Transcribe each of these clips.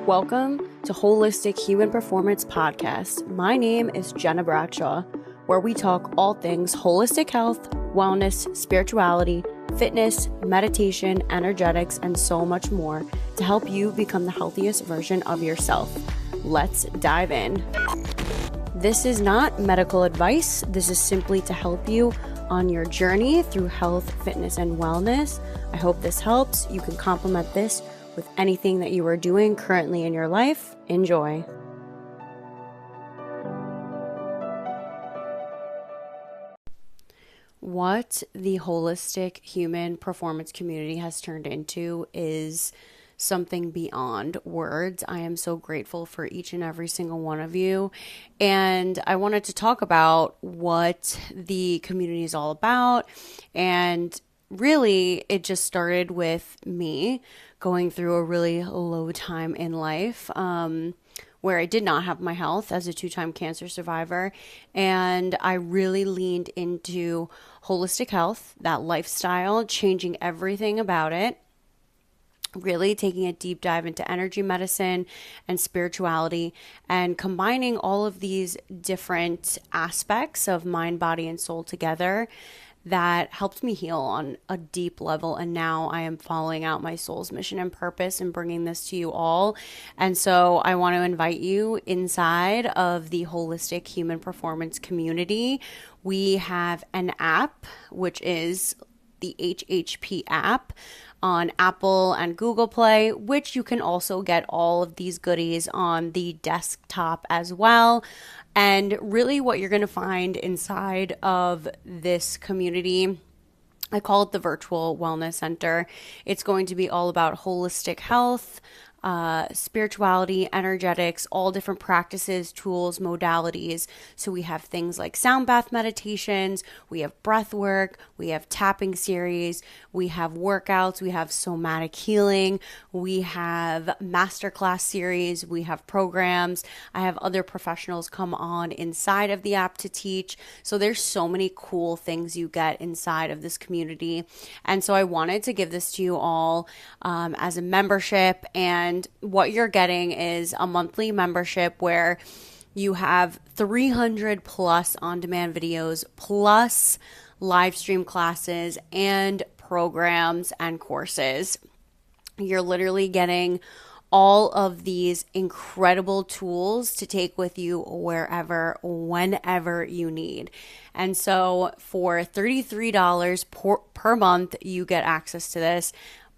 Welcome to Holistic Human Performance Podcast. My name is Gena, where we talk all things holistic health, wellness, spirituality, fitness, meditation, energetics, and so much more to help you become the healthiest version of yourself. Let's dive in. This is not medical advice. This is simply to help you on your journey through health, fitness, and wellness. I hope this helps. You can complement this with anything that you are doing currently in your life. Enjoy. What the holistic human performance community has turned into is something beyond words. I am so grateful for each and every single one of you. And I wanted to talk about what the community is all about. And really, it just started with me going through a really low time in life, where I did not have my health as a 2-time cancer survivor. And I really leaned into holistic health, that lifestyle, changing everything about it, really taking a deep dive into energy medicine and spirituality and combining all of these different aspects of mind, body, and soul together. That helped me heal on a deep level. And now I am following out my soul's mission and purpose and bringing this to you all. And so I want to invite you inside of the holistic human performance community. We have an app, which is the HHP app on Apple and Google Play, which you can also get all of these goodies on the desktop as well. And really what you're going to find inside of this community, I call it the Virtual Wellness Center. It's going to be all about holistic health, spirituality, energetics, all different practices, tools, modalities. So we have things like sound bath meditations, we have breath work, we have tapping series, we have workouts, we have somatic healing, we have masterclass series, we have programs. I have other professionals come on inside of the app to teach. So there's so many cool things you get inside of this community. And so I wanted to give this to you all as a membership. And what you're getting is a monthly membership where you have 300 plus on-demand videos, plus live stream classes and programs and courses. You're literally getting all of these incredible tools to take with you wherever, whenever you need. And so for $33 per month, you get access to this.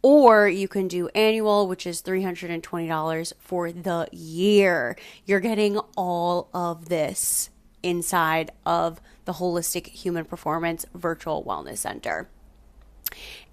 Or you can do annual, which is $320 for the year. You're getting all of this inside of the Holistic Human Performance Virtual Wellness Center.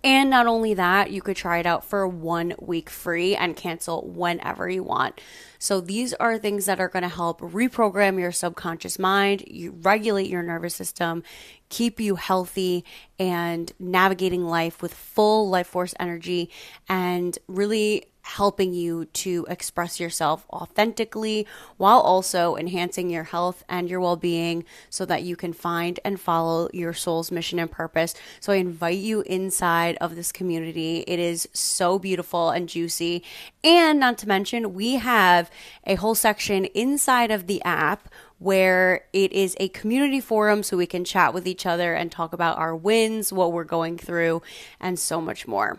And not only that, you could try it out for 1 week free and cancel whenever you want. So these are things that are going to help reprogram your subconscious mind, you regulate your nervous system, keep you healthy and navigating life with full life force energy, and really helping you to express yourself authentically while also enhancing your health and your well-being so that you can find and follow your soul's mission and purpose. So I invite you inside of this community. It is so beautiful and juicy. And not to mention, we have a whole section inside of the app where it is a community forum so we can chat with each other and talk about our wins, what we're going through, and so much more.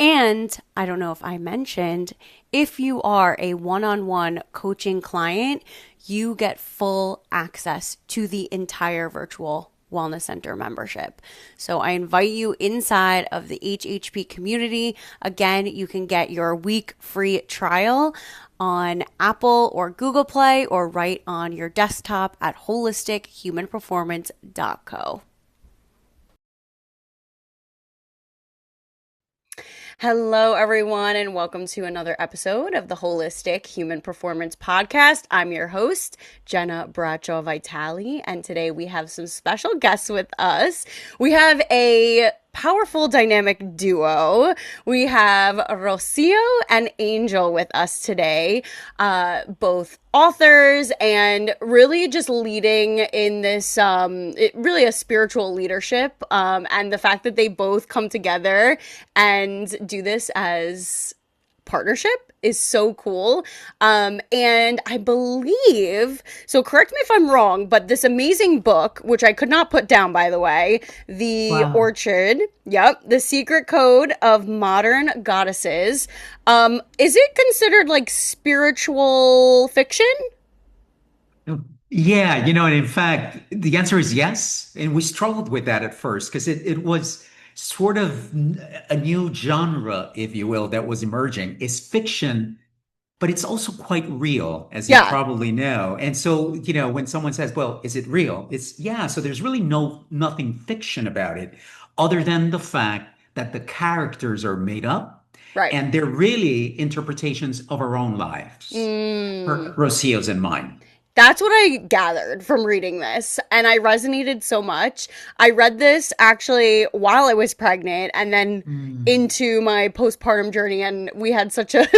And I don't know if I mentioned, if you are a one-on-one coaching client, you get full access to the entire Virtual Wellness Center membership. So I invite you inside of the HHP community. Again, you can get your week free trial on Apple or Google Play or right on your desktop at holistichumanperformance.co. Hello, everyone, and welcome to another episode of the Holistic Human Performance Podcast. I'm your host, Gena Vitali, and today we have some special guests with us. We have a powerful dynamic duo. We have Rocio and Angel with us today, both authors and really just leading in this, really a spiritual leadership, and the fact that they both come together and do this as partnership is so cool. And I believe, so correct me if I'm wrong, but this amazing book, which I could not put down, by the way, The Wow. Orchid, yep, The Secret Code of Modern Goddesses. Is it considered like spiritual fiction? Yeah, and in fact, the answer is yes. And we struggled with that at first because it was sort of a new genre, if you will, that was emerging. It's fiction, but it's also quite real, as you Yeah, probably know. And so, when someone says, well, is it real? It's yeah. So there's really nothing fiction about it other than the fact that the characters are made up right. and they're really interpretations of our own lives, Mm. Rocio's and mine. That's what I gathered from reading this, and I resonated so much. I read this actually while I was pregnant and then Mm. into my postpartum journey, and we had such a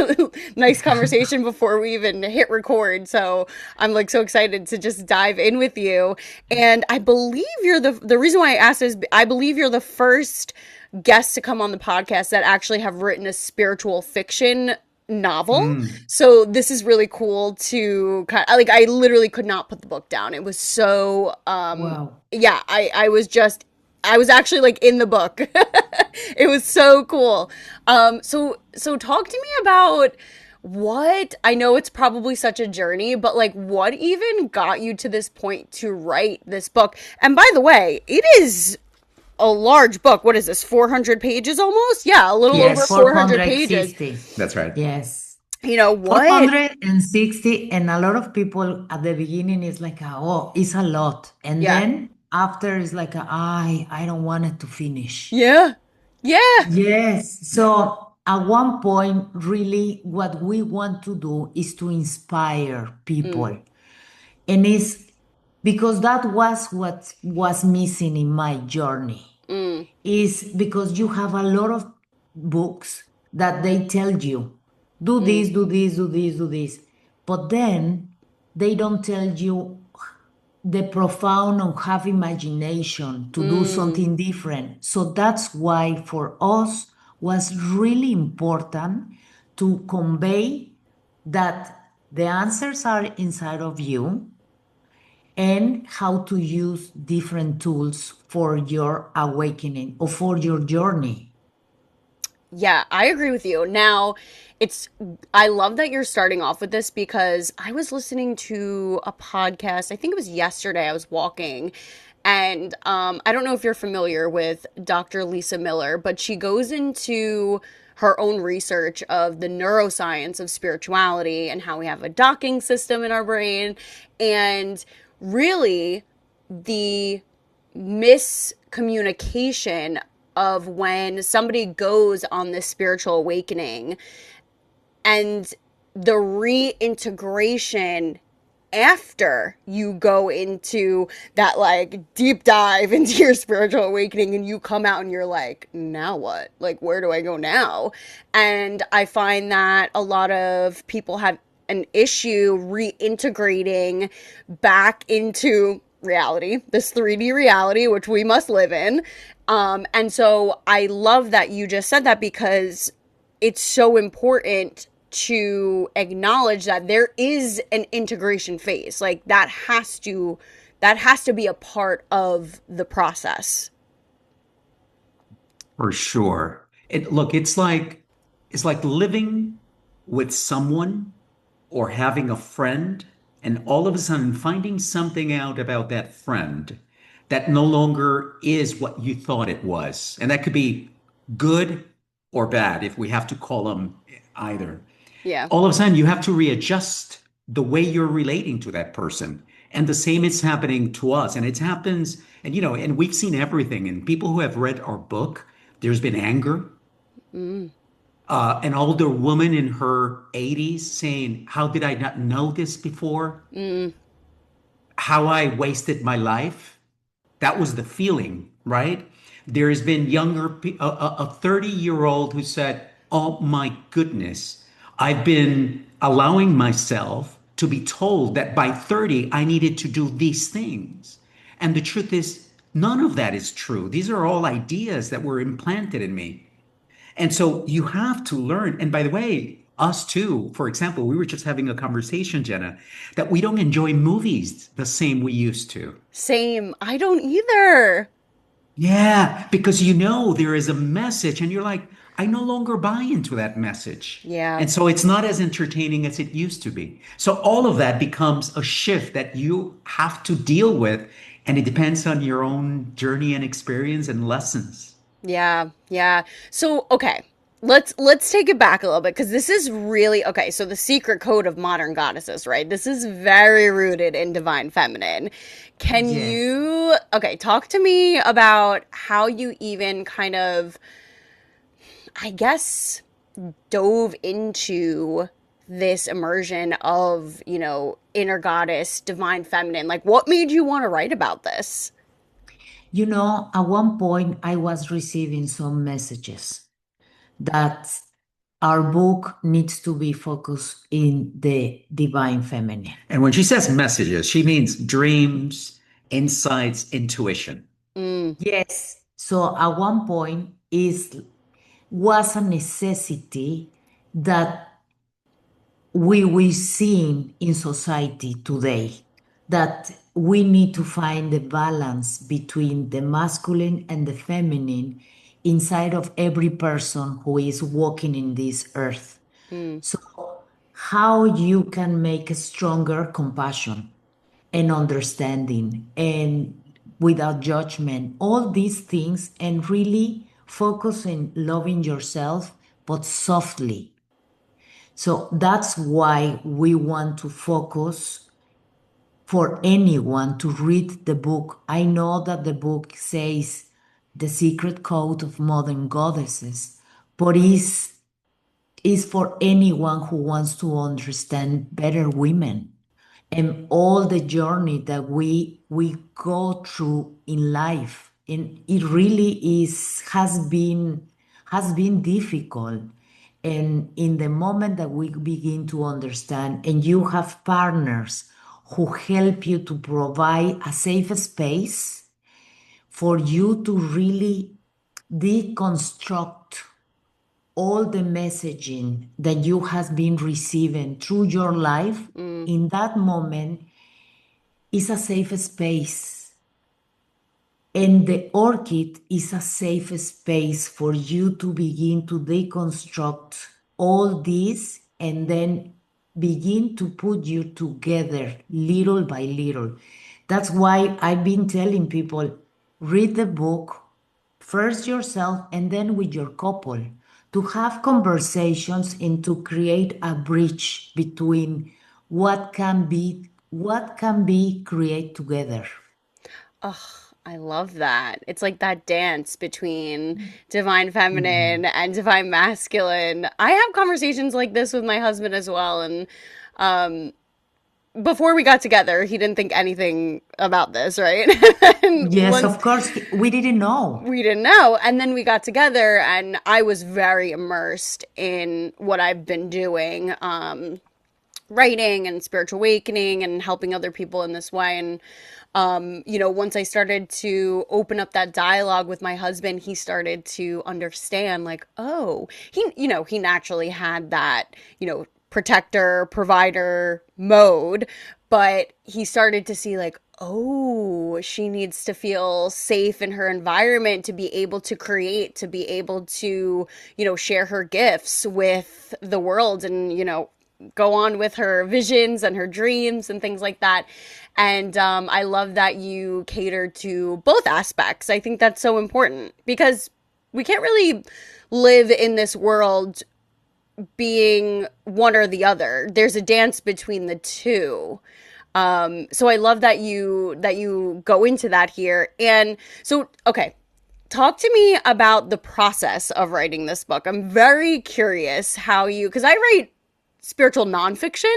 nice conversation before we even hit record. So I'm like so excited to just dive in with you. And I believe you're the reason why I asked is I believe you're the first guest to come on the podcast that actually have written a spiritual fiction novel. Mm. So this is really cool to kind of, like I literally could not put the book down. It was so Wow. yeah, I was actually like in the book. It was so cool. So talk to me about what I know it's probably such a journey, but like what even got you to this point to write this book? And by the way, it is a large book. What is this? 400 pages almost? Yeah, a little over Yes, 400 pages. 460. that's right. Yes. You know what? 460. And a lot of people at the beginning is like, oh, it's a lot. And Yeah. then after it's like, I don't want it to finish. Yeah. Yeah. Yes. So at one point, really, what we want to do is to inspire Mm, people. And it's because that was what was missing in my journey. mm, Is because you have a lot of books that they tell you, do mm, this, do this, do this, do this. But then they don't tell you the profound or have imagination to do mm. something different. So that's why for us was really important to convey that the answers are inside of you and how to use different tools for your awakening or for your journey. Yeah, I agree with you. Now, it's I love that you're starting off with this because I was listening to a podcast. I think it was yesterday. I was walking and I don't know if you're familiar with Dr. Lisa Miller, but she goes into her own research of the neuroscience of spirituality and how we have a docking system in our brain and really the miscommunication of when somebody goes on this spiritual awakening and the reintegration after you go into that like deep dive into your spiritual awakening and you come out and you're like, now what? Like, where do I go now? And I find that a lot of people have an issue reintegrating back into reality, this 3D reality, which we must live in. And so I love that you just said that because it's so important to acknowledge that there is an integration phase. Like that has to be a part of the process. For sure. Look, it's like living with someone or having a friend and all of a sudden finding something out about that friend that no longer is what you thought it was. And that could be good or bad if we have to call them either. Yeah. All of a sudden you have to readjust the way you're relating to that person. And the same is happening to us. And it happens, and we've seen everything. And people who have read our book, there's been anger, Mm, an older woman in her 80s saying, how did I not know this before? mm, How I wasted my life. That was the feeling, right? There has been a 30-year-old who said, oh my goodness, I've been allowing myself to be told that by 30, I needed to do these things. And the truth is, none of that is true. These are all ideas that were implanted in me. And so you have to learn. And by the way, us too, for example, we were just having a conversation, Jenna, that we don't enjoy movies the same we used to. Same. I don't either. Yeah, because you know there is a message, and you're like, I no longer buy into that message. Yeah. And so it's not as entertaining as it used to be. So all of that becomes a shift that you have to deal with, and it depends on your own journey and experience and lessons. Yeah, yeah. So, okay. Let's take it back a little bit because this is really okay. So the secret code of modern goddesses, right? This is very rooted in divine feminine. Can Yes. you okay, talk to me about how you even kind of I guess dove into this immersion of, inner goddess, divine feminine. Like what made you want to write about this? You know, at one point, I was receiving some messages that our book needs to be focused in the divine feminine. And when she says messages, she means dreams, insights, intuition. Mm, Yes. So at one point, is was a necessity that we see in society today, that we need to find the balance between the masculine and the feminine inside of every person who is walking in this earth. mm, So how you can make a stronger compassion and understanding and without judgment, all these things, and really focus in loving yourself, but softly. So that's why we want to focus for anyone to read the book. I know that the book says the secret code of modern goddesses, but is for anyone who wants to understand better women and all the journey that we go through in life. And it really is has been difficult. And in the moment that we begin to understand, and you have partners who help you to provide a safe space for you to really deconstruct all the messaging that you has been receiving through your life, mm. in that moment is a safe space. And the orchid is a safe space for you to begin to deconstruct all this and then begin to put you together little by little. That's why I've been telling people, read the book first yourself and then with your couple, to have conversations and to create a bridge between what can be create together. Oh, I love that. It's like that dance between divine feminine Mhm. and divine masculine. I have conversations like this with my husband as well. And um, before we got together, he didn't think anything about this, right? And Yes, once of course, we didn't know. we didn't know. And then we got together, and I was very immersed in what I've been doing. Writing and spiritual awakening and helping other people in this way. And, once I started to open up that dialogue with my husband, he started to understand, like, oh, he naturally had that, protector, provider mode, but he started to see, like, oh, she needs to feel safe in her environment to be able to create, to be able to, share her gifts with the world and, go on with her visions and her dreams and things like that. And I love that you cater to both aspects. I think that's so important because we can't really live in this world being one or the other. There's a dance between the two. So I love that you go into that here. And so, okay, talk to me about the process of writing this book. I'm very curious how because I write spiritual nonfiction.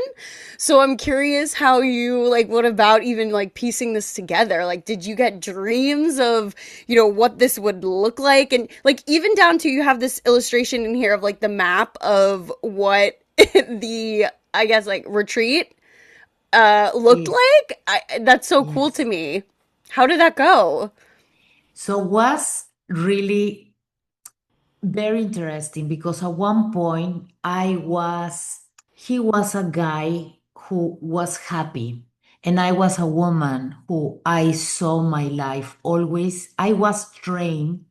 So I'm curious how you like what about even like piecing this together? Like did you get dreams of, what this would look like? And like even down to you have this illustration in here of like the map of what the I guess like retreat looked Yes, like. That's so cool to yes. me. How did that go? So was really very interesting because at one point he was a guy who was happy, and I was a woman who I saw my life always. I was trained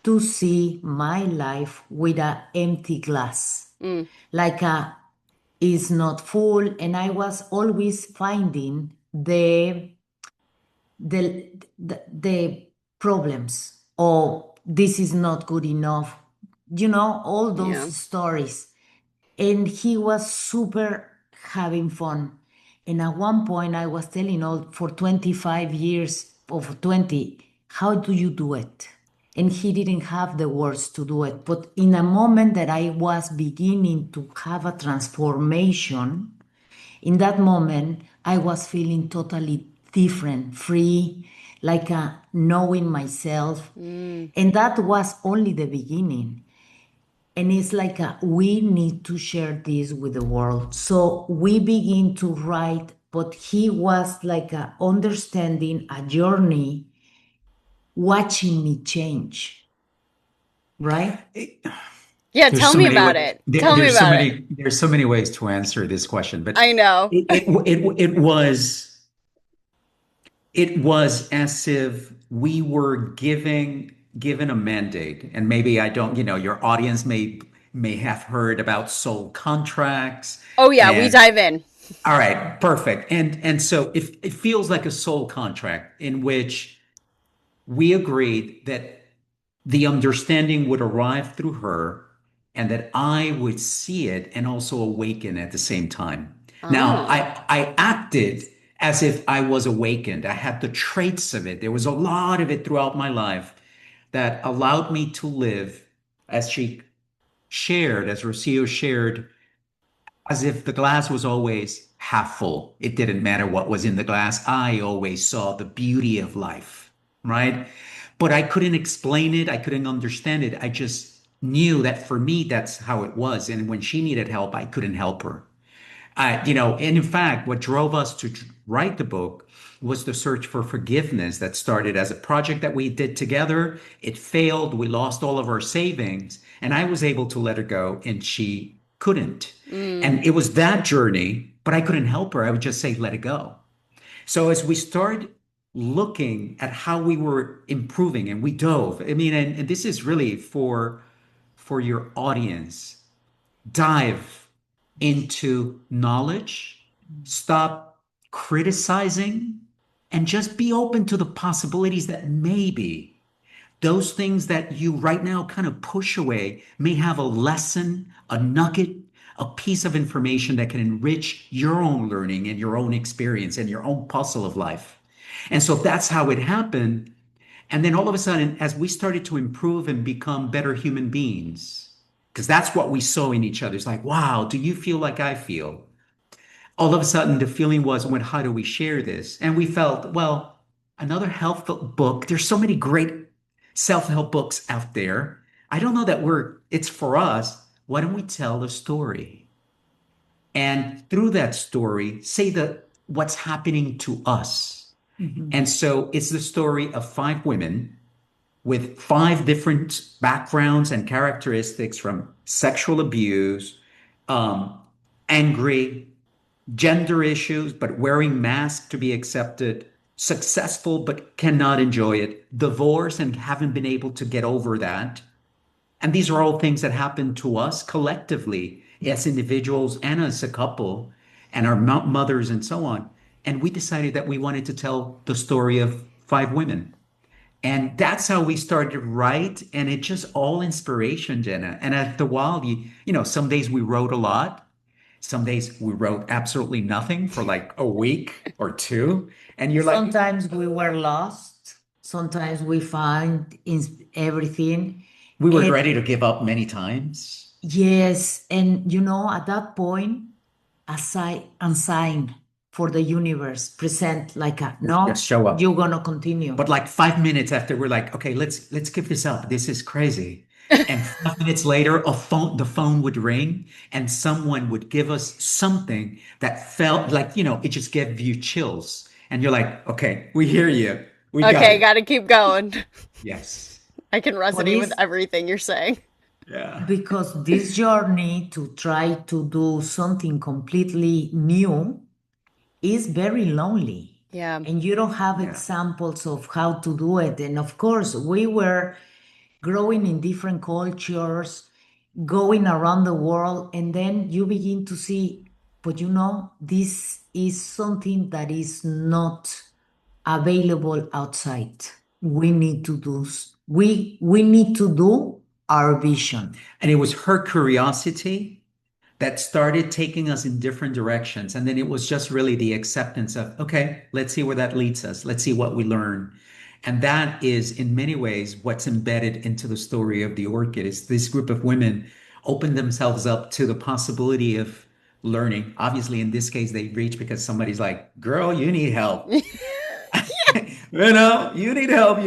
to see my life with an empty glass, Mm, like a is not full, and I was always finding the problems, or this is not good enough, all those yeah. stories. And he was super having fun. And at one point I was telling all for 25 years of 20, how do you do it? And he didn't have the words to do it. But in a moment that I was beginning to have a transformation, in that moment, I was feeling totally different, free, like knowing myself. Mm. And that was only the beginning. And it's like we need to share this with the world. So we begin to write, but he was like understanding a journey, watching me change, right? Yeah, There's tell so me many about ways. it. Tell me about it. There's so many ways to answer this question, but I know. it was as if we were given a mandate, and maybe I don't, your audience may have heard about soul contracts, Oh yeah, we and dive in. all right, perfect. And so if it feels like a soul contract in which we agreed that the understanding would arrive through her and that I would see it and also awaken at the same time. Now, Ah. I acted as if I was awakened. I had the traits of it. There was a lot of it throughout my life that allowed me to live as she shared, as Rocio shared, as if the glass was always half full. It didn't matter what was in the glass. I always saw the beauty of life, right? But I couldn't explain it. I couldn't understand it. I just knew that for me, that's how it was. And when she needed help, I couldn't help her. And in fact, what drove us to write the book was the search for forgiveness that started as a project that we did together. It failed. We lost all of our savings, and I was able to let her go, and she couldn't. Mm. And it was that journey, but I couldn't help her. I would just say, let it go. So as we started looking at how we were improving, and we dove, I mean, and this is really for your audience, dive into knowledge, stop criticizing, and just be open to the possibilities that maybe those things that you right now kind of push away may have a lesson, a nugget, a piece of information that can enrich your own learning and your own experience and your own puzzle of life. And so that's how it happened. And then all of a sudden, as we started to improve and become better human beings, because that's what we saw in each other. It's like, wow, do you feel like I feel? All of a sudden, the feeling was, well, how do we share this? And we felt, well, another health book. There's so many great self-help books out there. I don't know that it's for us. Why don't we tell a story? And through that story, say what's happening to us. Mhm. And so it's the story of five women with five different backgrounds and characteristics from sexual abuse, um, angry, gender issues, but wearing masks to be accepted, successful but cannot enjoy it, divorce and haven't been able to get over that. And these are all things that happen to us collectively as individuals and as a couple and our mothers and so on. And we decided that we wanted to tell the story of five women, and that's how we started to write. And it's just all inspiration, Jenna. And after a while, some days we wrote a lot. Some days we wrote absolutely nothing for like a week or two. And you're like, Sometimes we were lost. Sometimes we find everything. we were And ready to give up many times. yes, and at that point, a sign for the universe present like a Just no, show up. you're gonna continue. But like 5 minutes after, we're like, okay, let's give this up. This is crazy. And 5 minutes later, the phone would ring, and someone would give us something that felt like, it just gave you chills. And you're like, okay, we hear you. We got Okay, it. gotta keep going. Yes. I can What resonate with is everything you're saying. Yeah. because this journey to try to do something completely new is very lonely. Yeah. And you don't have Yeah. examples of how to do it. And of course, we were growing in different cultures, going around the world, and then you begin to see, but this is something that is not available outside. We need to do we need to do our vision. And it was her curiosity that started taking us in different directions. And then it was just really the acceptance of, okay, let's see where that leads us. Let's see what we learn. And that is in many ways what's embedded into the story of the Orchid is this group of women open themselves up to the possibility of learning. Obviously, in this case, they reach because somebody's like, girl, you need help. You need help.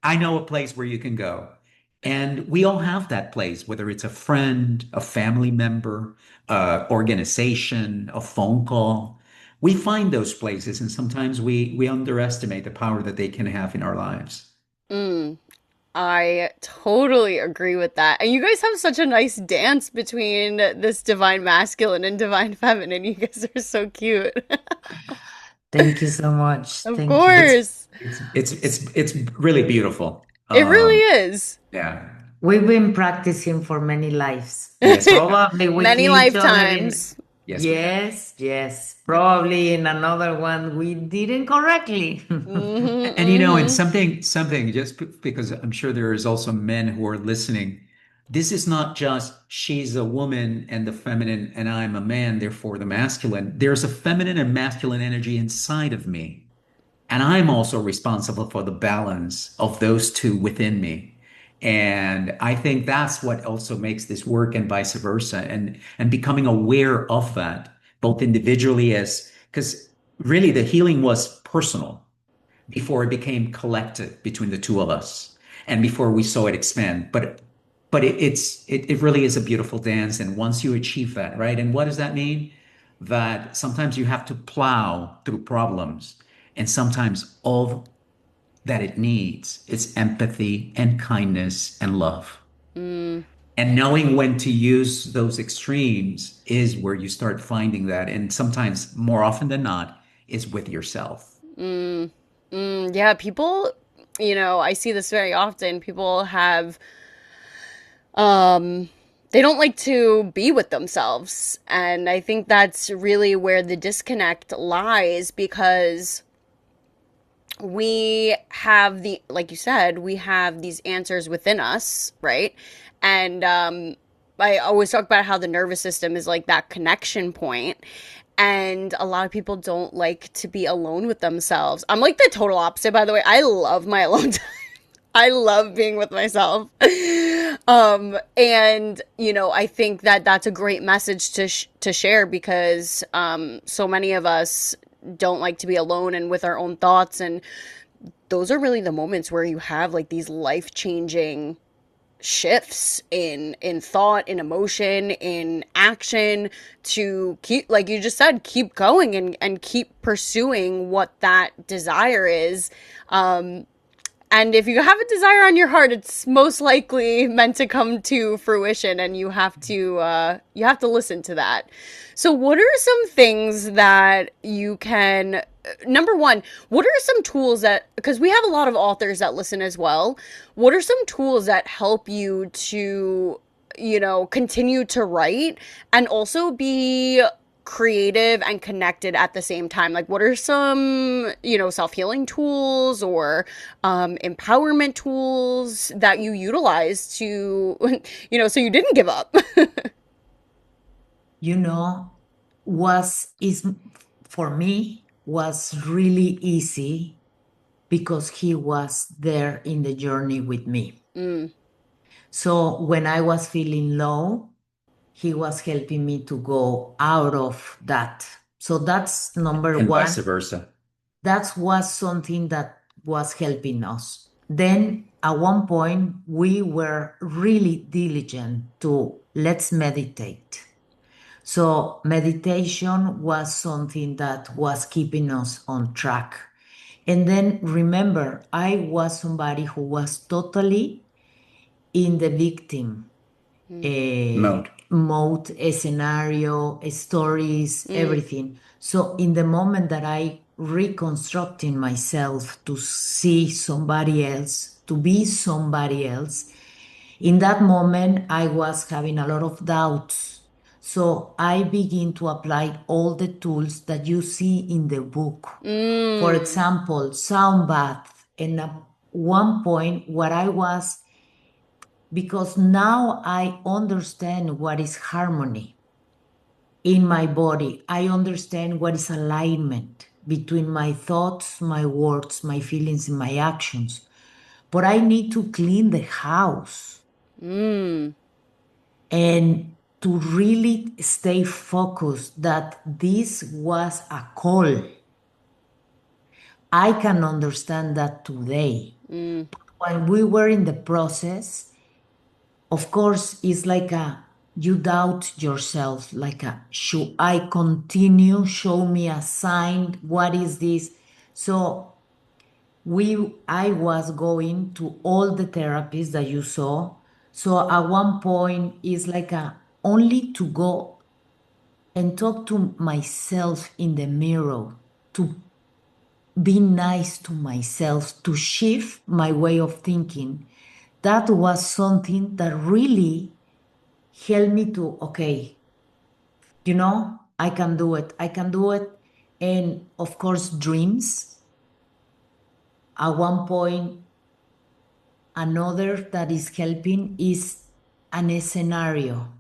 I know a place where you can go. And we all have that place, whether it's a friend, a family member, organization, a phone call. We find those places, and sometimes we underestimate the power that they can have in our lives. Mm, I totally agree with that. And you guys have such a nice dance between this divine masculine and divine feminine. You guys are so cute. Thank you so much. Of Thank you. course. It's really beautiful. It really is. Yeah. We've been practicing for many lives. Yes. Probably we Many see each other in, lifetimes. Yes, we have. yes, yes. Probably in another one we didn't correctly. And and something just because I'm sure there is also men who are listening. This is not just she's a woman and the feminine and I'm a man, therefore the masculine. There's a feminine and masculine energy inside of me. And I'm also responsible for the balance of those two within me. And I think that's what also makes this work and vice versa. And becoming aware of that, both individually as because really the healing was personal before it became collective between the two of us and before we saw it expand. But it really is a beautiful dance. And once you achieve that, right? And what does that mean? That sometimes you have to plow through problems, and sometimes all that it needs is empathy and kindness and love. Mm, And knowing when to use those extremes is where you start finding that. And sometimes, more often than not, is with yourself. mm, yeah, people, I see this very often. People have, um, they don't like to be with themselves. And I think that's really where the disconnect lies because we have like you said, we have these answers within us, right? And I always talk about how the nervous system is like that connection point, and a lot of people don't like to be alone with themselves. I'm like the total opposite, by the way. I love my alone time. I love being with myself. And I think that that's a great message to share because so many of us don't like to be alone and with our own thoughts, and those are really the moments where you have like these life-changing shifts in thought, in emotion, in action to keep, like you just said, keep going and keep pursuing what that desire is. And if you have a desire on your heart, it's most likely meant to come to fruition, and you have to listen to that. So, what are some things that you can? Number one, what are some tools that? Because we have a lot of authors that listen as well. What are some tools that help you to, continue to write and also be creative and connected at the same time? Like, what are some, self-healing tools or empowerment tools that you utilize to, so you didn't give up? you know, was is for me was really easy because he was there in the journey with me. Mm, So when I was feeling low, he was helping me to go out of that. So that's number And vice one. versa. That was something that was helping us. Then at one point, we were really diligent to let's meditate. So meditation was something that was keeping us on track. And then remember, I was somebody who was totally in the victim. Mode. mode, a scenario, stories, everything. So in the moment that I reconstructing myself to see somebody else, to be somebody else, in that moment I was having a lot of doubts. So I begin to apply all the tools that you see in the book. For example, sound bath. And at one point, what I was, because now I understand what is harmony in my body. I understand what is alignment between my thoughts, my words, my feelings, and my actions. But I need to clean the house and to really stay focused that this was a call. I can understand that today. When we were in the process, of course, it's like a you doubt yourself, like a should I continue? Show me a sign. What is this? So I was going to all the therapies that you saw. So at one point, it's like a only to go and talk to myself in the mirror, to be nice to myself, to shift my way of thinking. That was something that really helped me to, okay, I can do it. I can do it. And of course, dreams. At one point, another that is helping is an scenario.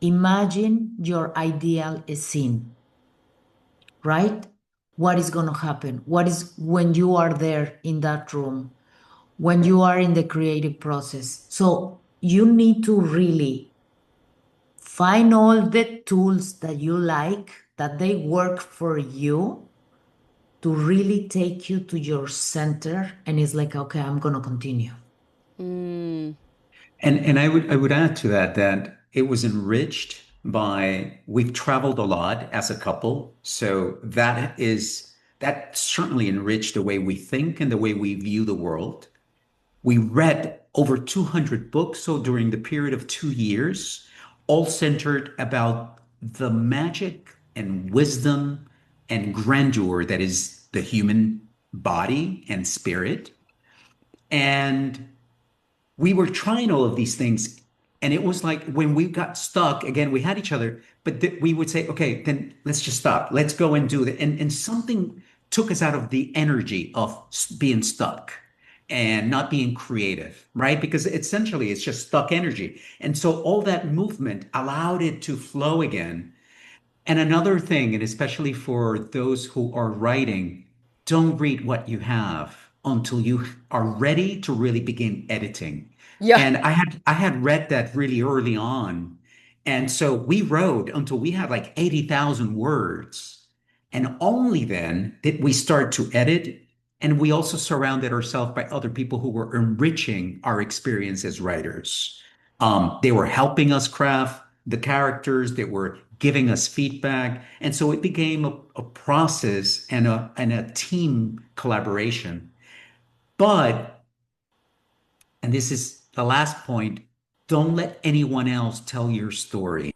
Imagine your ideal scene, right? What is going to happen? What is when you are there in that room, when you are in the creative process? So you need to really find all the tools that you like, that they work for you to really take you to your center. And it's like, okay, I'm going to continue. And I would add to that that it was enriched by we've traveled a lot as a couple. So that certainly enriched the way we think and the way we view the world. We read over 200 books, so during the period of 2 years, all centered about the magic and wisdom and grandeur that is the human body and spirit. And we were trying all of these things. And it was like when we got stuck, again, we had each other, but we would say, okay, then let's just stop. Let's go and do that. And something took us out of the energy of being stuck and not being creative, right? Because essentially it's just stuck energy. And so all that movement allowed it to flow again. And another thing, and especially for those who are writing, don't read what you have until you are ready to really begin editing. Yeah. And I had read that really early on. And so we wrote until we had like 80,000 words. And only then did we start to edit. And we also surrounded ourselves by other people who were enriching our experience as writers. They were helping us craft the characters, they were giving us feedback. And so it became a process and a team collaboration. But, and this is the last point, don't let anyone else tell your story.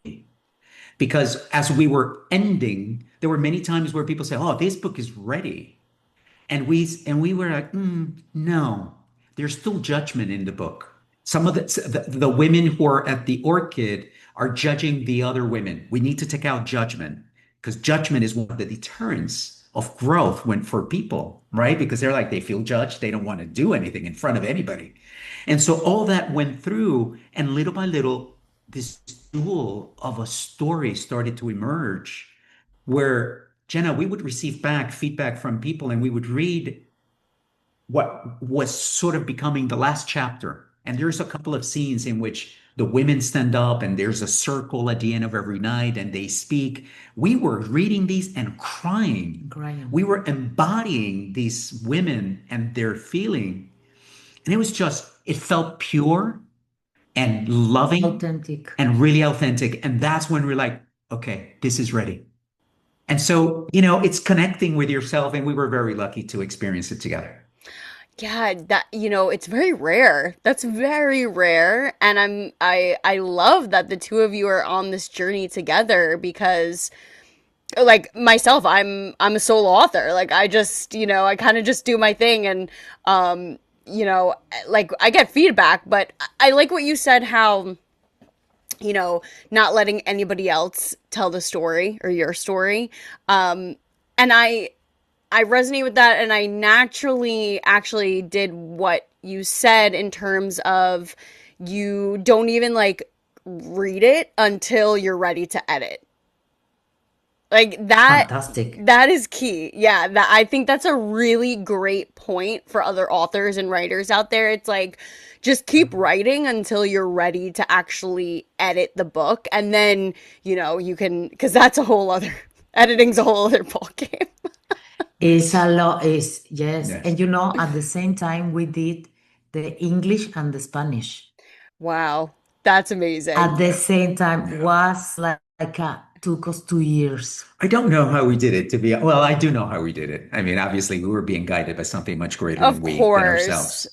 Because as we were ending, there were many times where people say, oh, this book is ready. And we were like, no, there's still judgment in the book. Some of the women who are at the Orchid are judging the other women. We need to take out judgment because judgment is one of the deterrents of growth when for people, right? Because they're like they feel judged, they don't want to do anything in front of anybody. And so all that went through, and little by little, this jewel of a story started to emerge where Jenna, we would receive back feedback from people and we would read what was sort of becoming the last chapter. And there's a couple of scenes in which the women stand up and there's a circle at the end of every night and they speak. We were reading these and crying. Crying. We were embodying these women and their feeling. And it was just, it felt pure and loving Authentic. and really authentic. And that's when we're like, okay, this is ready. And so, it's connecting with yourself, and we were very lucky to experience it together. Yeah, that it's very rare. That's very rare, and I love that the two of you are on this journey together because like myself, I'm a solo author. Like I just, I kind of just do my thing and um, like I get feedback, but I like what you said how not letting anybody else tell the story or your story. And I resonate with that, and I naturally actually did what you said in terms of you don't even like read it until you're ready to edit. Like Fantastic. that is key. Yeah, that I think that's a really great point for other authors and writers out there. It's like just keep writing until you're ready to actually edit the book, and then, you can, cuz that's a whole other editing's a whole other ball game. Is a lot, is yes. Yes. And at the same time, we did the English and the Spanish. Wow. That's At amazing. the same time, Yeah. was like took us 2 years. I don't know how we did it to be, well, I do know how we did it. I mean, obviously we were being guided by something much greater Of than course. ourselves.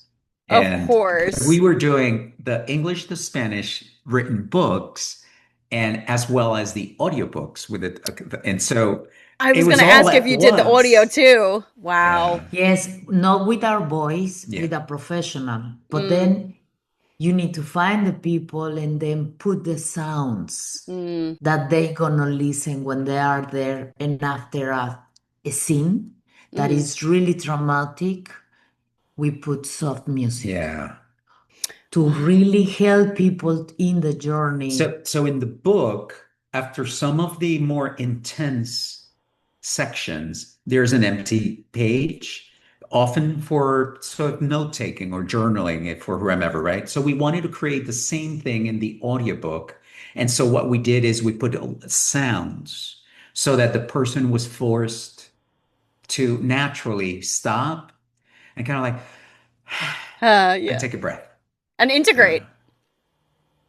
Of But we course. were doing the English, the Spanish written books, and as well as the audiobooks with it. And so I it was going was to all ask if at you did the audio once. too. Wow. Yeah. Yes, not with our voice, Yeah. with a professional. But Mm, then you need to find the people and then put the sounds mm, that they gonna listen when they are there. And after a scene that mm. is really dramatic, we put soft music Yeah. to Wow. really help people in the journey. So in the book, after some of the more intense sections, there's an empty page, often for sort of note taking or journaling it for whomever, right? So we wanted to create the same thing in the audiobook. And so what we did is we put sounds so that the person was forced to naturally stop and kind of like and Yeah. take a breath. And Yeah. integrate.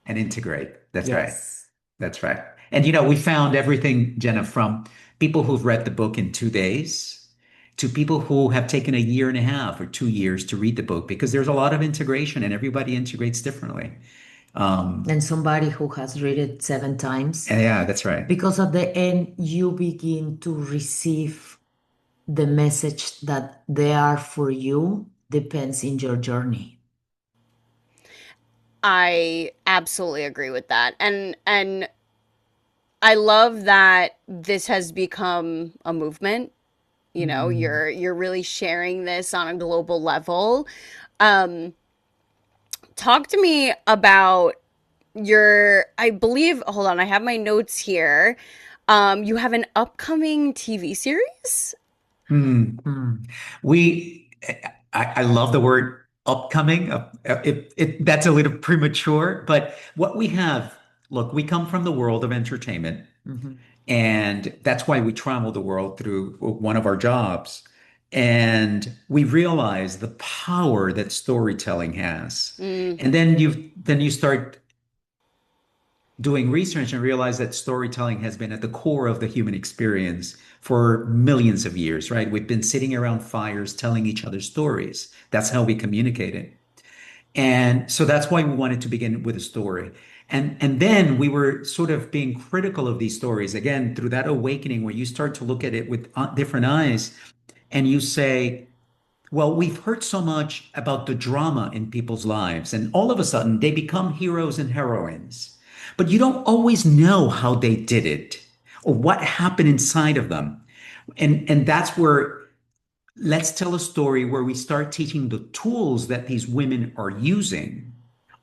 And integrate. That's right. Yes. That's right. And we found everything, Jenna, from people who've read the book in 2 days to people who have taken a year and a half or 2 years to read the book because there's a lot of integration and everybody integrates differently. And somebody who has read it 7 times. And yeah, that's right. Because at the end, you begin to receive the message that they are for you depends in your journey. I absolutely agree with that. And I love that this has become a movement. Mm. You're really sharing this on a global level. Um, Talk to me about your, I believe, hold on, I have my notes here. You have an upcoming TV series? Hmm. Mm. We, I love the word upcoming. That's a little premature, but what we have, look, we come from the world of entertainment. Mhm. And that's why we travel the world through one of our jobs. And we realize the power that storytelling has. Mm, And then you start doing research and realize that storytelling has been at the core of the human experience for millions of years, right? We've been sitting around fires telling each other stories. That's how we communicated. And so that's why we wanted to begin with a story. And then we were sort of being critical of these stories again through that awakening where you start to look at it with different eyes and you say, well, we've heard so much about the drama in people's lives, and all of a sudden they become heroes and heroines. But you don't always know how they did it or what happened inside of them. And that's where let's tell a story where we start teaching the tools that these women are using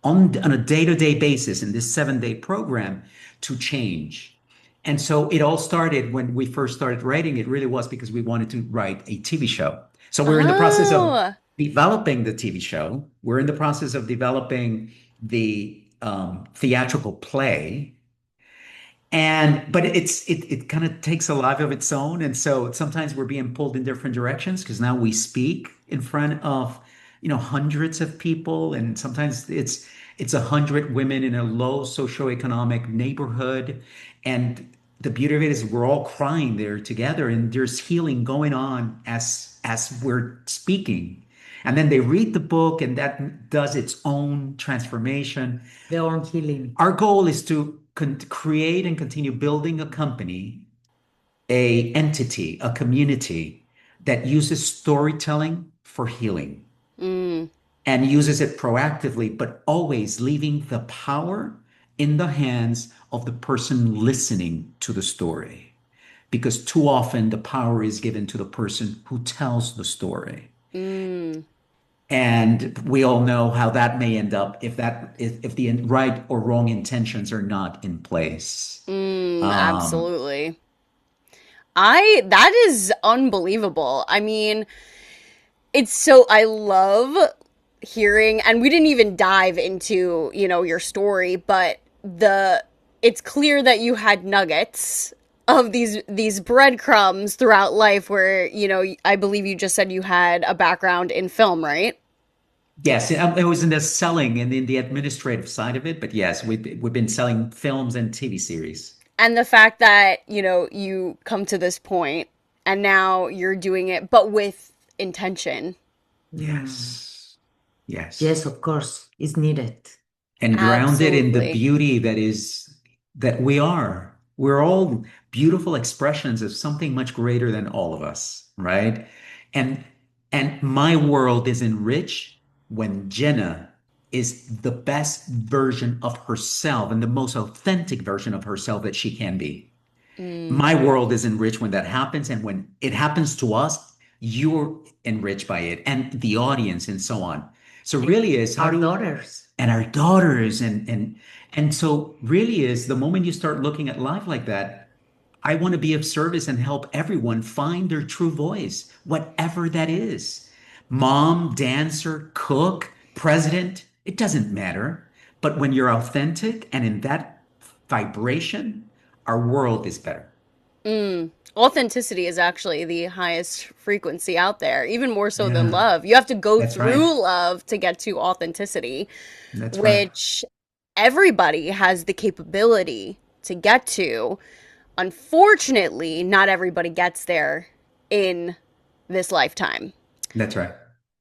on a day-to-day basis in this 7-day program to change. And so it all started when we first started writing. It really was because we wanted to write a TV show. So we're in the process of oh, developing the TV show. We're in the process of developing the theatrical play, but it kind of takes a life of its own, and so sometimes we're being pulled in different directions because now we speak in front of hundreds of people, and sometimes it's 100 women in a low socioeconomic neighborhood, and the beauty of it is we're all crying there together, and there's healing going on as we're speaking. And then they read the book and that does its own transformation. Their own healing. Our goal is to create and continue building a company, a entity, a community that uses storytelling for healing Mm, and uses it proactively, but always leaving the power in the hands of the person listening to the story. Because too often the power is given to the person who tells the story. mm, And we all know how that may end up if the right or wrong intentions are not in place. absolutely. That is unbelievable. I mean, I love hearing, and we didn't even dive into, your story, but it's clear that you had nuggets of these breadcrumbs throughout life where, I believe you just said you had a background in film, right? Yes, it was in the selling and in the administrative side of it, but yes, we've been selling films and TV series. And the fact that, you come to this point and now you're doing it, but with intention. Mm. Yes. Yes. Yes, of course, it's needed. And grounded in the Absolutely. beauty that we are. We're all beautiful expressions of something much greater than all of us, right? And and my world is enriched when Jenna is the best version of herself and the most authentic version of herself that she can be. Mm, My world is enriched when that happens, and when it happens to us, you're enriched by it, and the audience, and so on. So really is how Our do daughters. and our daughters and so really is the moment you start looking at life like that, I want to be of service and help everyone find their true voice, whatever that is. Mom, dancer, cook, president, it doesn't matter. But when you're authentic and in that vibration, our world is better. mm. Authenticity is actually the highest frequency out there, even more so than Yeah, love. You have to go that's right. through love to get to authenticity, That's right. which everybody has the capability to get to. Unfortunately, not everybody gets there in this lifetime. That's right.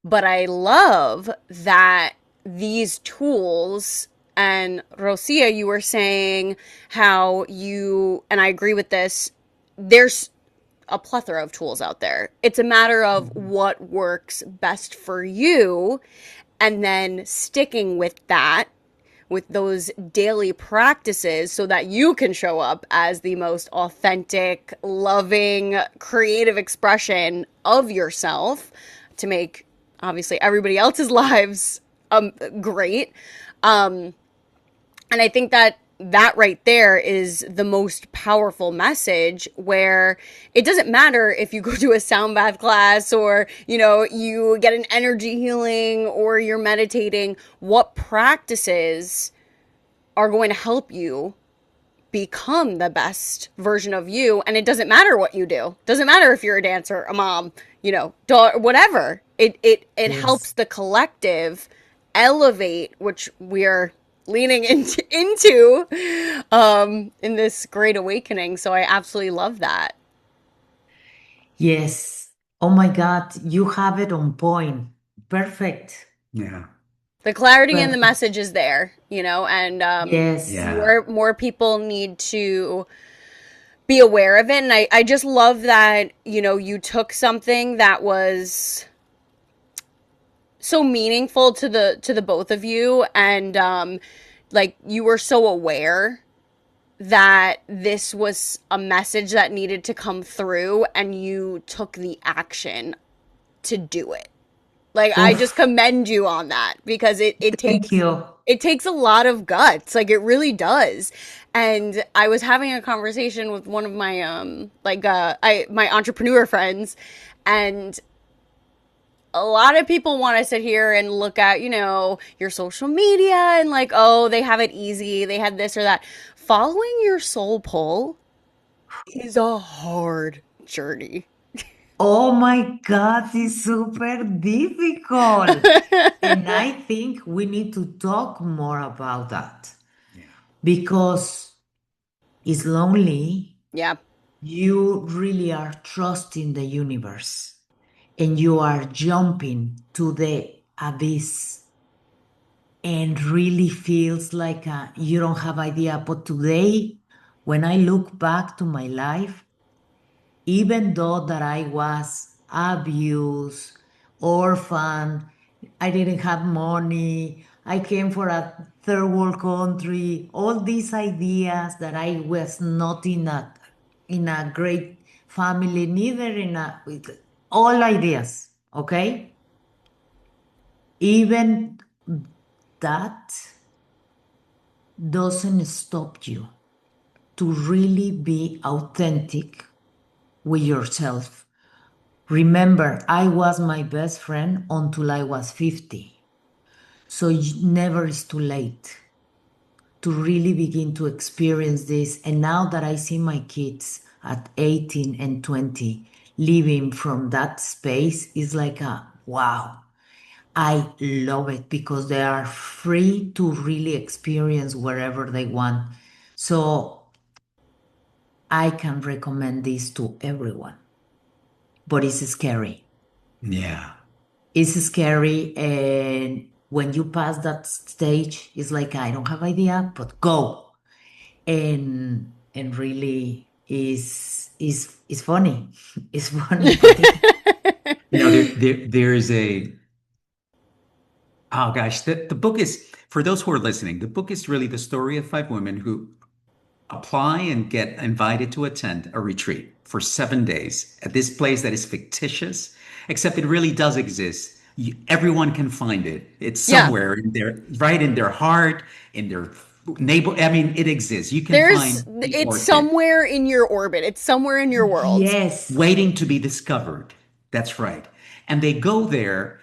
But I love that these tools, and Rocia, you were saying how and I agree with this, there's a plethora of tools out there. It's a matter of what works best for you and then sticking with that, with those daily practices so that you can show up as the most authentic, loving, creative expression of yourself to make obviously everybody else's lives great. Um, and I think that right there is the most powerful message, where it doesn't matter if you go to a sound bath class or, you get an energy healing or you're meditating. What practices are going to help you become the best version of you? And it doesn't matter what you do. Doesn't matter if you're a dancer, a mom, daughter, whatever. It helps Yes. the collective elevate, which we are leaning into in this great awakening. So I absolutely love that. Yes. Oh my God, you have it on point. Perfect. Yeah. The clarity in the Perfect. message is there, and Yes. Yeah. more people need to be aware of it. And I just love that, you took something that was so meaningful to the both of you, and like, you were so aware that this was a message that needed to come through, and you took the action to do it. Like, I just Oof. commend you on that, because Thank you. it takes a lot of guts. Like, it really does. And I was having a conversation with one of my my entrepreneur friends, and a lot of people want to sit here and look at, your social media and, like, oh, they have it easy, they had this or that. Following your soul pull is a hard journey. Oh my God, it's super difficult. And I think we need to talk more about that Yeah. because it's lonely. Yeah. You really are trusting the universe. and you are jumping to the abyss and really feels like you don't have idea. But today, when I look back to my life, even though that I was abused, orphan, I didn't have money, I came for a third world country, all these ideas that I was not in a great family, neither in a all ideas, okay? Even that doesn't stop you to really be authentic with yourself. Remember, I was my best friend until I was 50. So never is too late to really begin to experience this. And now that I see my kids at 18 and 20 living from that space, is like a wow. I love it because they are free to really experience wherever they want. So I can recommend this to everyone, but it's scary. Yeah. It's scary. And when you pass that stage, it's like, I don't have idea, but go. And really is funny. It's funny, but There is a, oh gosh, the book is, for those who are listening, the book is really the story of five women who apply and get invited to attend a retreat for 7 days at this place that is fictitious, except it really does exist. Everyone can find it. It's Yeah. somewhere in their, right in their heart, in their neighbor. I mean, it exists. You can There's, find the it's orchid somewhere in your orbit. It's somewhere in your world. yes. waiting to be discovered. That's right. And they go there,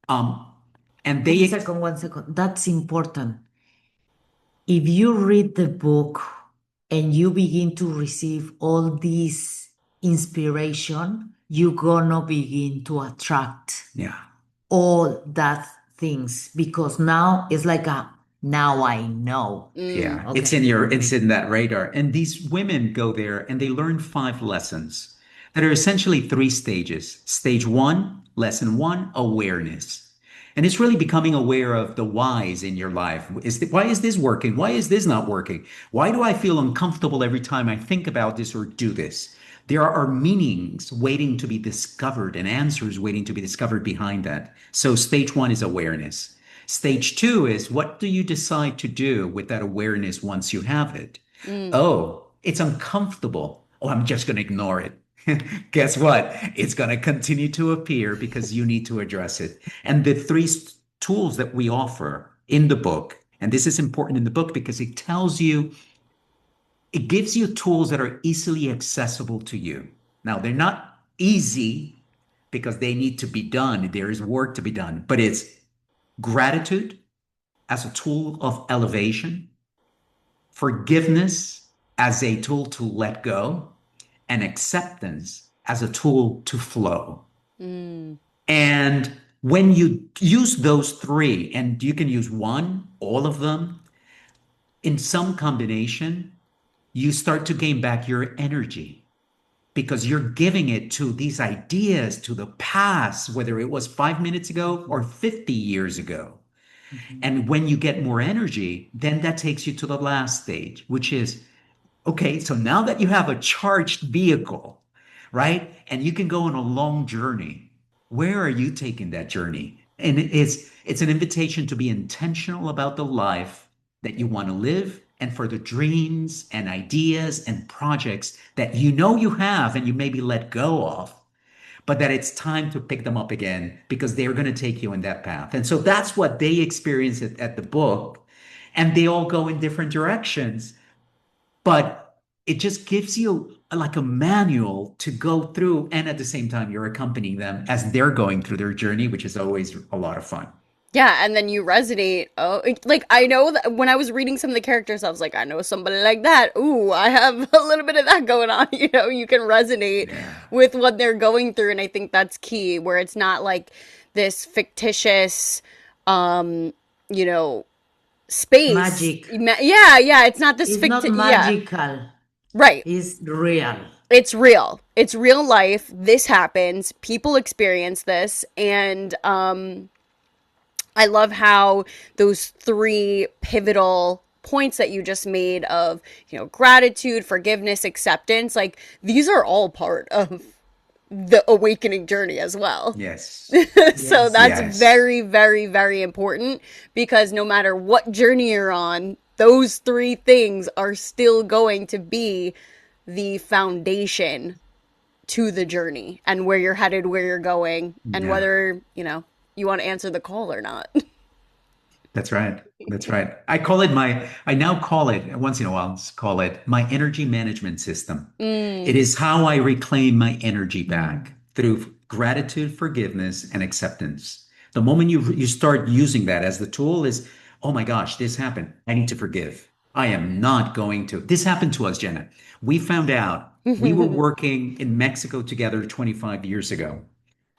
um, and One they, second, 1 second. That's important. If you read the book and you begin to receive all this inspiration, you're gonna begin to attract yeah. all that things because now it's like a now I know. Yeah, it's Okay, in your, it's okay. in that radar. And these women go there and they learn five lessons that are essentially three stages. Stage one, lesson one, awareness. And it's really becoming aware of the whys in your life. Why is this working? Why is this not working? Why do I feel uncomfortable every time I think about this or do this? There are meanings waiting to be discovered and answers waiting to be discovered behind that. So stage one is awareness. Stage two is, what do you decide to do with that awareness once you have it? Mm. Oh, it's uncomfortable. Oh, I'm just going to ignore it. Guess what? It's going to continue to appear because you need to address it. And the three tools that we offer in the book, and this is important in the book because it tells you, it gives you tools that are easily accessible to you. Now, they're not easy because they need to be done. There is work to be done, but it's gratitude as a tool of elevation, forgiveness as a tool to let go, and acceptance as a tool to flow. Mm. And when you use those three, and you can use one, all of them, in some combination, you start to gain back your energy because you're giving it to these ideas, to the past, whether it was 5 minutes ago or 50 years ago. Mhm. And when you get more energy, then that takes you to the last stage, which is, okay, so now that you have a charged vehicle, right? And you can go on a long journey. Where are you taking that journey? And it's an invitation to be intentional about the life that you want to live and for the dreams and ideas and projects that you know you have and you maybe let go of, but that it's time to pick them up again because they're going to take you in that path. And so that's what they experience at the book. And they all go in different directions, but it just gives you like a manual to go through. And at the same time, you're accompanying them as they're going through their journey, which is always a lot of fun. Yeah, and then you resonate. Oh, like I know that when I was reading some of the characters, I was like, I know somebody like that. Ooh, I have a little bit of that going on. You know, you can resonate Yeah. with what they're going through, and I think that's key. Where it's not like this fictitious, um, you know, space. Magic. Yeah, yeah. It's not this It's not fictitious. Yeah, magical, right. it's real. It's real. It's real life. This happens. People experience this. And I love how those three pivotal points that you just made of, gratitude, forgiveness, acceptance, like these are all part of the awakening journey as well. Yes. So Yes. that's Yes. very, very, very important because no matter what journey you're on, those three things are still going to be the foundation to the journey and where you're headed, where you're going, and Yeah. whether, you want to answer the call or not. That's right. That's right. I now call it, once in a while, just call it my energy management system. It Mm, is how I reclaim my energy Mm. back through gratitude, forgiveness, and acceptance. The moment you start using that as the tool is, oh my gosh, this happened. I need to forgive. I am not going to. This happened to us, Jenna. We found out we were working in Mexico together 25 years ago.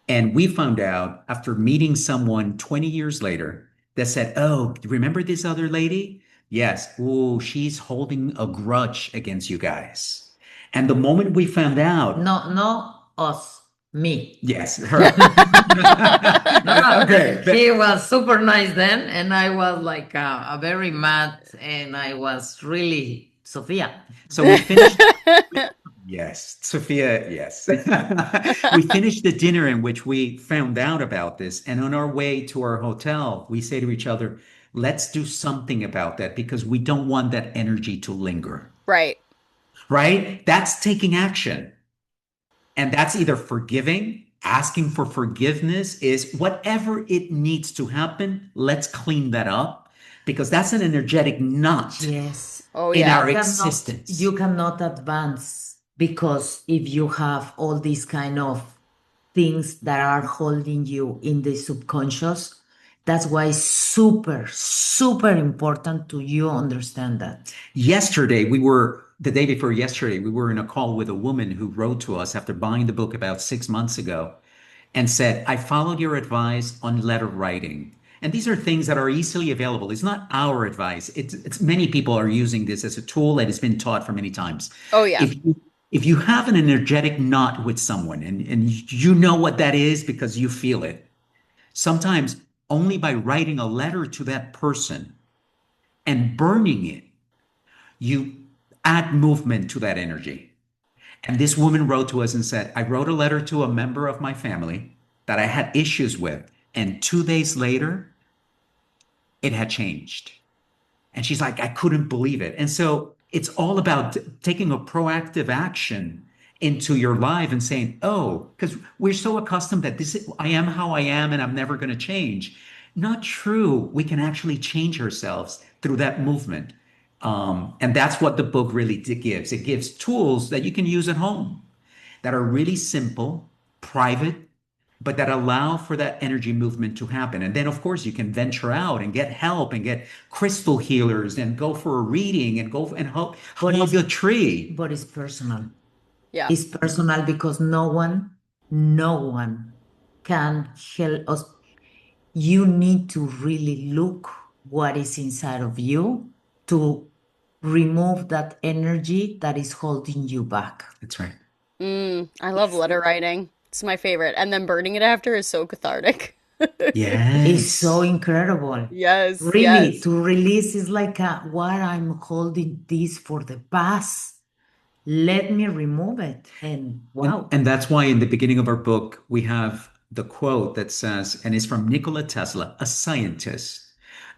And we found out after meeting someone 20 years later that said, oh, remember this other lady? Yes. Oh, she's holding a grudge against you guys. And the moment we found out, No, no, us, me. yes, her. No, no, Okay. he was super nice then, and I was like a very mad, and I was really Sophia. So we finished. Yes, Sophia, yes. We finished the dinner in which we found out about this. And on our way to our hotel, we say to each other, let's do something about that because we don't want that energy to linger, right. right? That's taking action. And that's either forgiving, asking for forgiveness, is whatever it needs to happen, let's clean that up because that's an energetic knot Yes. Oh, in yeah. our You existence. cannot advance because if you have all these kind of things that are holding you in the subconscious, that's why it's super, super important to you understand that. The day before yesterday, we were in a call with a woman who wrote to us after buying the book about 6 months ago and said, I followed your advice on letter writing. And these are things that are easily available. It's not our advice. It's many people are using this as a tool that has been taught for many times. Oh, yeah. If you have an energetic knot with someone and you know what that is because you feel it, sometimes only by writing a letter to that person and burning it, you add movement to that energy. And this woman wrote to us and said, I wrote a letter to a member of my family that I had issues with. And 2 days later, it had changed. And she's like, I couldn't believe it. And so it's all about taking a proactive action into your life and saying, oh, because we're so accustomed that I am how I am and I'm never going to change. Not true. We can actually change ourselves through that movement. And that's what the book really gives. It gives tools that you can use at home that are really simple, private, but that allow for that energy movement to happen. And then, of course, you can venture out and get help and get crystal healers and go for a reading and go and But hug a tree. but it's personal. Yeah. It's personal because no one can help us. You need to really look what is inside of you to remove that energy that is holding you back. That's right. I love letter writing. It's my favorite. And then burning it after is so cathartic. It's so Yes. incredible. Yes, Really, yes. to release is like what I'm holding this for the past. Let me remove it. And And, wow. and that's why in the beginning of our book, we have the quote that says, and it's from Nikola Tesla, a scientist.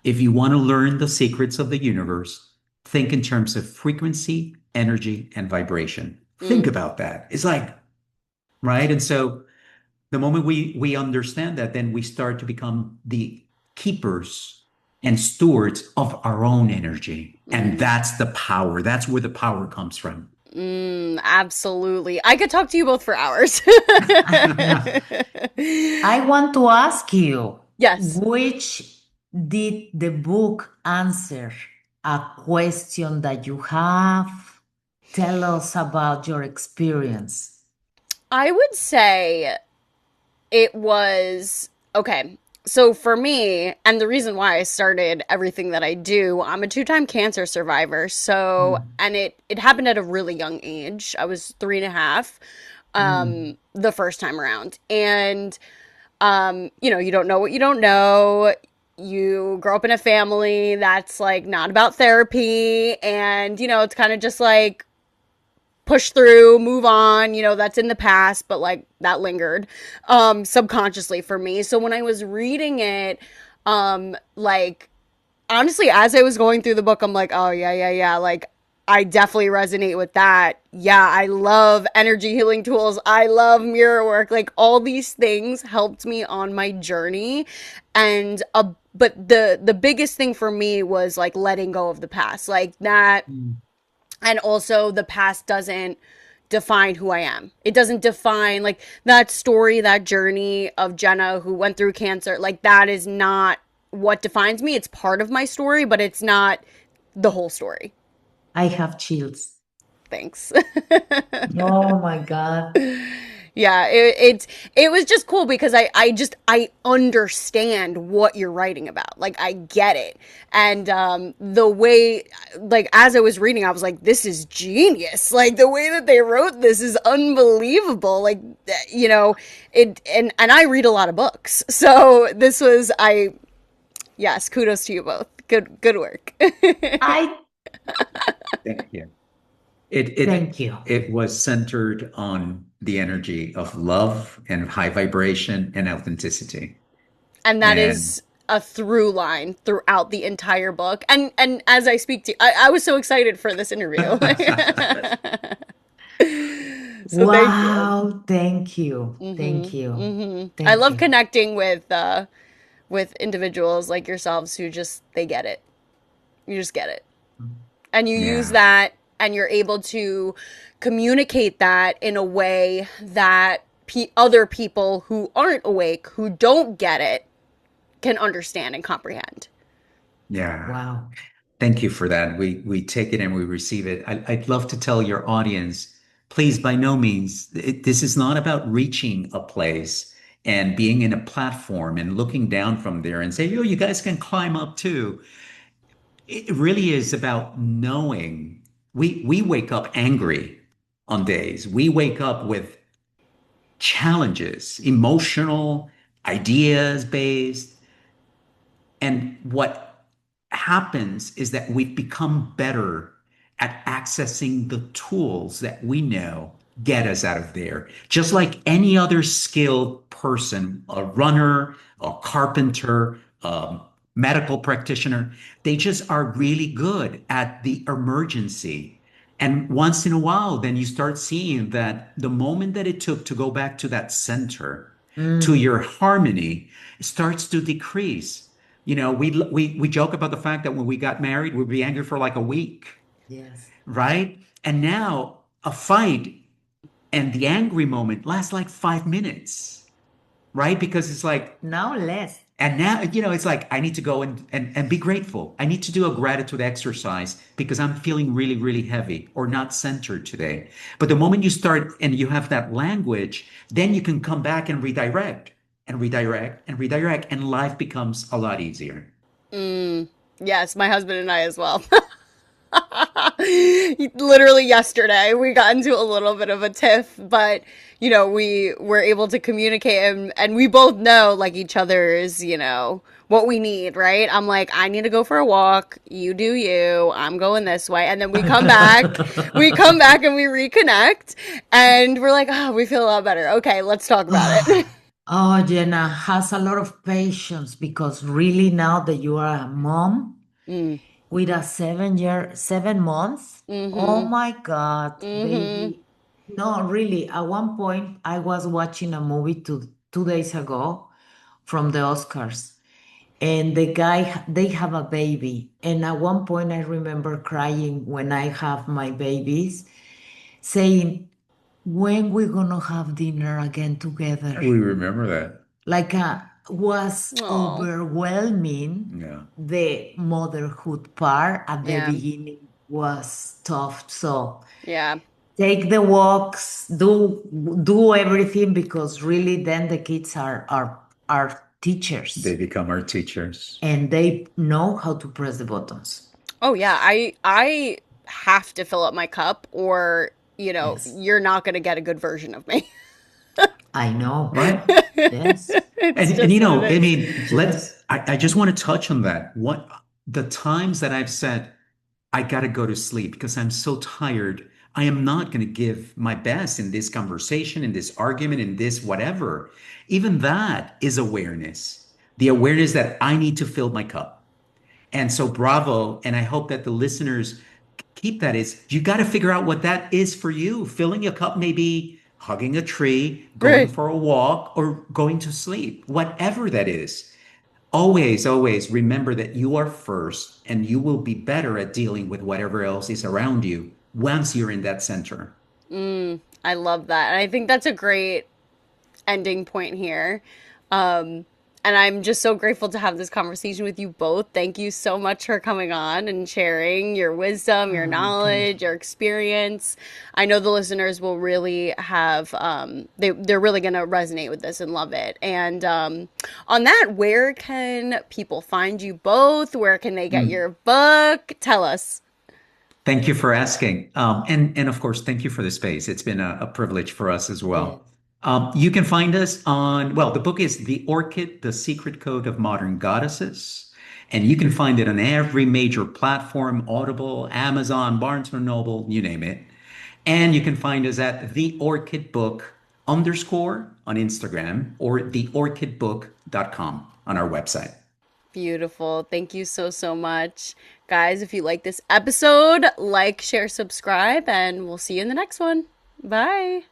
If you want to learn the secrets of the universe, think in terms of frequency, energy, and vibration. Think Mm. about that. It's like, right? And so the moment we understand that, then we start to become the keepers and stewards of our own energy. And Mm. that's the power. That's where the power comes from. Absolutely. I could talk to you both for hours. I want to ask you, Yes. which did the book answer a question that you have? Tell us about your experience. I would say it was okay. so for me, and the reason why I started everything that I do, I'm a two-time cancer survivor. So, Mm, and it happened at a really young age. I was 3.5, mm, the first time around. And, you don't know what you don't know. You grow up in a family that's like not about therapy. And, it's kind of just like, push through, move on, that's in the past, but like that lingered subconsciously for me. So when I was reading it, like honestly as I was going through the book, I'm like, "Oh, yeah, yeah, yeah, like I definitely resonate with that. Yeah, I love energy healing tools. I love mirror work. Like all these things helped me on my journey." And but the biggest thing for me was like letting go of the past. Like that, mm. and also the past doesn't define who I am. It doesn't define like that story, that journey of Gena who went through cancer. Like that is not what defines me. It's part of my story, but it's not the whole story. I have chills. Thanks. Oh my God. Yeah, it was just cool because I understand what you're writing about. Like I get it. And the way, like as I was reading, I was like, this is genius. Like the way that they wrote this is unbelievable. Like it, and I read a lot of books. So this was, I yes, kudos to you both. Good work. I Yeah. It it thank you. it was centered on the energy of love and high vibration and authenticity. And that And is a through line throughout the entire book. And as I speak to you, I was so excited for this interview. So thank you. Wow, thank you. Thank you. I Thank love you. connecting with individuals like yourselves who just they get it. You just get it. And you use yeah, that and you're able to communicate that in a way that other people who aren't awake, who don't get it, can understand and comprehend. yeah. Wow. Thank you for that. We take it and we receive it. I'd love to tell your audience, please, by no means, this is not about reaching a place and being in a platform and looking down from there and say, "Yo, you guys can climb up too." It really is about knowing. We wake up angry on days. We wake up with challenges, emotional, ideas based. And what happens is that we've become better at accessing the tools that we know get us out of there. Just like any other skilled person, a runner, a carpenter, a medical practitioner, they just are really good at the emergency. And once in a while, then you start seeing that the moment that it took to go back to that center, to Mm, your harmony, starts to decrease. We joke about the fact that when we got married, we'd be angry for like a week, yes. right? And now a fight and the angry moment lasts like 5 minutes, right? Because it's like, Now less. and now, it's like I need to go and be grateful. I need to do a gratitude exercise because I'm feeling really, really heavy or not centered today. But the moment you start and you have that language, then you can come back and redirect and redirect and redirect, and life becomes a lot easier. Yes, my husband and I as well. Literally yesterday, we got into a little bit of a tiff, but we were able to communicate, and we both know like each other's, what we need, right? I'm like, I need to go for a walk. You do you. I'm going this way. And then we come back and we reconnect, and we're like, oh, we feel a lot better. Okay, let's talk about it. Oh, Jenna has a lot of patience because really now that you are a mom Mm, with a 7 year, 7 months, oh mm-hmm. my God, Mm-hmm. baby. No, really, at one point I was watching a movie 2 days ago from the Oscars, and they have a baby. And at one point I remember crying when I have my babies, saying, when we gonna have dinner again together? We remember that. Like was Oh, overwhelming. Yeah. The motherhood part at the yeah, beginning was tough. So yeah. take the walks, do everything because really then the kids are teachers They become our teachers. and they know how to press the buttons. Oh yeah, I have to fill up my cup or, Yes, you're not going to get a good version of me. I know. Right. Yes, It's And just what it I is. mean, yes. I just want to touch on that. What the times that I've said, I gotta go to sleep because I'm so tired. I am not going to give my best in this conversation, in this argument, in this whatever. Even that is awareness. The awareness that I need to fill my cup. And so, bravo. And I hope that the listeners keep that is you got to figure out what that is for you. Filling your cup may be hugging a tree, going Right. for a walk, or going to sleep, whatever that is. Always, always remember that you are first and you will be better at dealing with whatever else is around you once you're in that center. I love that. And I think that's a great ending point here. Um, and I'm just so grateful to have this conversation with you both. Thank you so much for coming on and sharing your wisdom, your Thank knowledge, you. your experience. I know the listeners will really have, they're really going to resonate with this and love it. And on that, where can people find you both? Where can they get Mm. your book? Tell us. Thank you for asking. And of course, thank you for the space. It's been a privilege for us as Yes. well. You can find us on, well, the book is The Orchid, The Secret Code of Modern Goddesses. And you can find it on every major platform, Audible, Amazon, Barnes& and Noble, you name it. And you can find us at The Orchid Book underscore on Instagram or theorchidbook.com on our website. Beautiful. Thank you so, so much. Guys, if you like this episode, like, share, subscribe, and we'll see you in the next one. Bye.